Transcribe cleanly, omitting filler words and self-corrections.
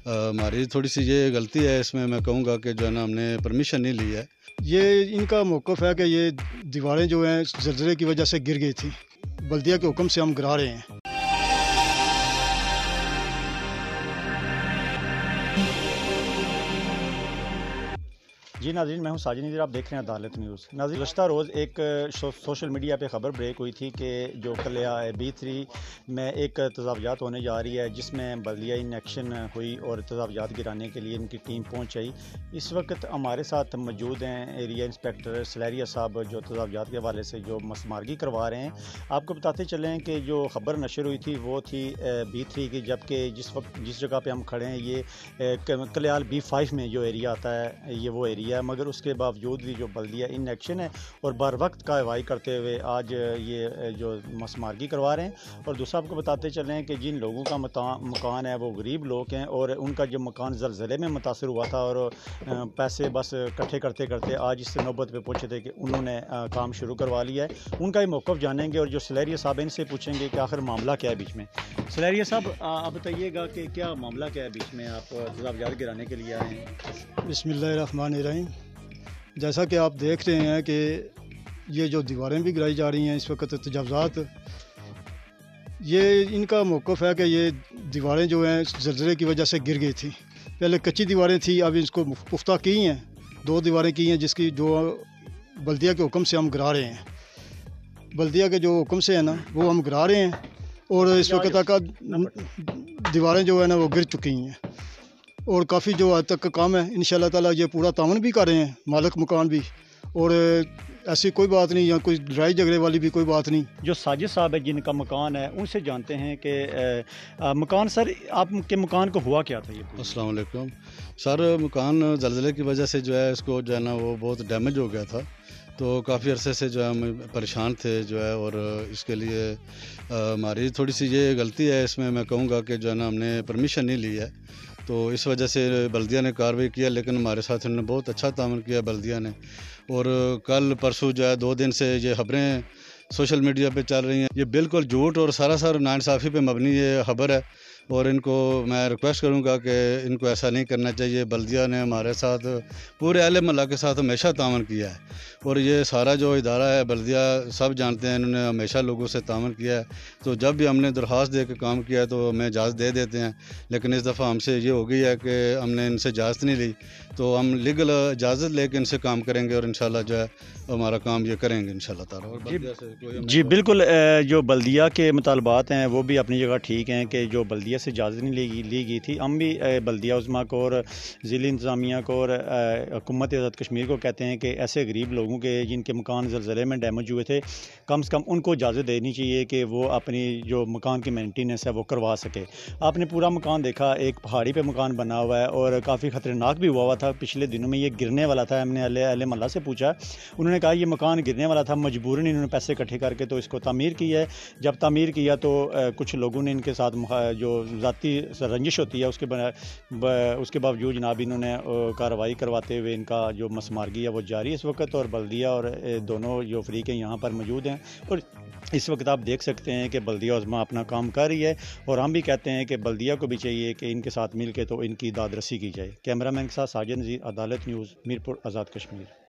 ہماری تھوڑی سی یہ غلطی ہے، اس میں کہوں گا کہ جو ہے نا ہم نے پرمیشن نہیں لی ہے۔ یہ ان کا موقف ہے کہ یہ دیواریں جو ہیں زلزلے کی وجہ سے گر گئی تھی، بلدیہ کے حکم سے ہم گرا رہے ہیں۔ جی ناظرین، میں ہوں ساجد نذیر، آپ دیکھ رہے ہیں عدالت نیوز۔ ناظرین، گزشتہ روز ایک سوشل میڈیا پہ خبر بریک ہوئی تھی کہ جو کلیا B3 میں ایک تجاوزات ہونے جا رہی ہے، جس میں بلدیہ ان ایکشن ہوئی اور تجاوزات گرانے کے لیے ان کی ٹیم پہنچ آئی۔ اس وقت ہمارے ساتھ موجود ہیں ایریا انسپیکٹر سلیریہ صاحب، جو تجاوزات کے حوالے سے جو مسمارگی کروا رہے ہیں۔ آپ کو بتاتے چلیں کہ جو خبر نشر ہوئی تھی وہ تھی B3 کی، جبکہ جس جگہ پہ ہم کھڑے ہیں یہ کلیال B5 میں جو ایریا آتا ہے یہ وہ ایریا ہے، مگر اس کے باوجود بھی جو بلدیہ ان ایکشن ہے اور بر وقت کارروائی کرتے ہوئے آج یہ جو مسمارگی کروا رہے ہیں۔ اور دوسرا آپ کو بتاتے چلیں کہ جن لوگوں کا مکان ہے وہ غریب لوگ ہیں، اور ان کا جو مکان زلزلے میں متاثر ہوا تھا اور پیسے بس اکٹھے کرتے کرتے آج اس نوبت پہ پہنچے تھے کہ انہوں نے کام شروع کروا لیا ہے۔ ان کا یہ موقف جانیں گے اور جو سلیریہ صاحب ان سے پوچھیں گے کہ آخر معاملہ کیا ہے بیچ میں۔ سلیریہ صاحب، آپ بتائیے گا کہ کیا معاملہ کیا ہے بیچ میں، آپ تجاوزات گرانے کے لیے آئے ہیں؟ بسم اللہ الرحمن الرحیم۔ جیسا کہ آپ دیکھ رہے ہیں کہ یہ جو دیواریں بھی گرائی جا رہی ہیں اس وقت تجاوزات، یہ ان کا موقف ہے کہ یہ دیواریں جو ہیں زلزلے کی وجہ سے گر گئی تھی۔ پہلے کچی دیواریں تھیں، اب اس کو پختہ کی ہیں، 2 دیواریں کی ہیں، جس کی جو بلدیہ کے حکم سے ہم گرا رہے ہیں۔ بلدیہ کے جو حکم سے ہے نا وہ ہم گرا رہے ہیں، اور اس وقت تک دیواریں جو ہے نا وہ گر چکی ہیں، اور کافی جو حد تک کام ہے انشاءاللہ تعالیٰ یہ پورا تعاون بھی کر رہے ہیں مالک مکان بھی، اور ایسی کوئی بات نہیں یا کوئی لڑائی جھگڑے والی بھی کوئی بات نہیں۔ جو ساجد صاحب ہے جن کا مکان ہے، ان سے جانتے ہیں کہ مکان، سر آپ کے مکان کو ہوا کیا تھا یہ؟ السلام علیکم سر، مکان زلزلے کی وجہ سے جو ہے اس کو جو ہے نا وہ بہت ڈیمیج ہو گیا تھا، تو کافی عرصے سے جو ہے ہم پریشان تھے جو ہے، اور اس کے لیے ہماری تھوڑی سی یہ غلطی ہے، اس میں کہوں گا کہ جو ہے نا ہم نے پرمیشن نہیں لی ہے، تو اس وجہ سے بلدیہ نے کارروائی کیا، لیکن ہمارے ساتھ انہوں نے بہت اچھا تعاون کیا بلدیہ نے۔ اور کل پرسوں جو ہے 2 دن سے یہ خبریں سوشل میڈیا پہ چل رہی ہیں، یہ بالکل جھوٹ اور سراسر ناانصافی پہ مبنی یہ خبر ہے، اور ان کو میں ریکویسٹ کروں گا کہ ان کو ایسا نہیں کرنا چاہیے۔ بلدیہ نے ہمارے ساتھ پورے اہل محلہ کے ساتھ ہمیشہ تعاون کیا ہے، اور یہ سارا جو ادارہ ہے بلدیہ سب جانتے ہیں، انہوں نے ہمیشہ لوگوں سے تعاون کیا ہے، تو جب بھی ہم نے درخواست دے کے کام کیا ہے تو ہمیں اجازت دے دیتے ہیں، لیکن اس دفعہ ہم سے یہ ہو گئی ہے کہ ہم نے ان سے اجازت نہیں لی، تو ہم لیگل اجازت لے کے ان سے کام کریں گے، اور انشاءاللہ جو ہے ہمارا کام یہ کریں گے انشاءاللہ تعالیٰ۔ اور بلدیہ سے کوئی جی بالکل، جو بلدیہ کے مطالبات ہیں وہ بھی اپنی جگہ ٹھیک ہیں کہ جو بلدیہ سے اجازت نہیں لی گئی تھی، ہم بھی بلدیہ عظمیٰ کو اور ضلع انتظامیہ کو اور حکومت آزاد کشمیر کو کہتے ہیں کہ ایسے غریب لوگوں کے جن کے مکان زلزلے میں ڈیمیج ہوئے تھے، کم سے کم ان کو اجازت دینی چاہیے کہ وہ اپنی جو مکان کی مینٹیننس ہے وہ کروا سکے۔ آپ نے پورا مکان دیکھا، ایک پہاڑی پہ مکان بنا ہوا ہے اور کافی خطرناک بھی ہوا تھا، پچھلے دنوں میں یہ گرنے والا تھا۔ ہم نے اہل محلہ سے پوچھا، انہوں نے کہا یہ مکان گرنے والا تھا، مجبوراً انہوں نے پیسے اکٹھے کر کے تو اس کو تعمیر کیا ہے۔ جب تعمیر کیا تو کچھ لوگوں نے ان کے ساتھ جو ذاتی رنجش ہوتی ہے اس کے باوجود جناب انہوں نے کارروائی کرواتے ہوئے ان کا جو مسمارگی ہے وہ جاری ہے اس وقت، اور بلدیہ اور دونوں جو فریق ہیں یہاں پر موجود ہیں، اور اس وقت آپ دیکھ سکتے ہیں کہ بلدیہ عظمیٰ اپنا کام کر رہی ہے، اور ہم بھی کہتے ہیں کہ بلدیہ کو بھی چاہیے کہ ان کے ساتھ مل کے تو ان کی داد رسی کی جائے۔ کیمرہ مین کے ساتھ ساجد نذیر، عدالت نیوز، میرپور آزاد کشمیر۔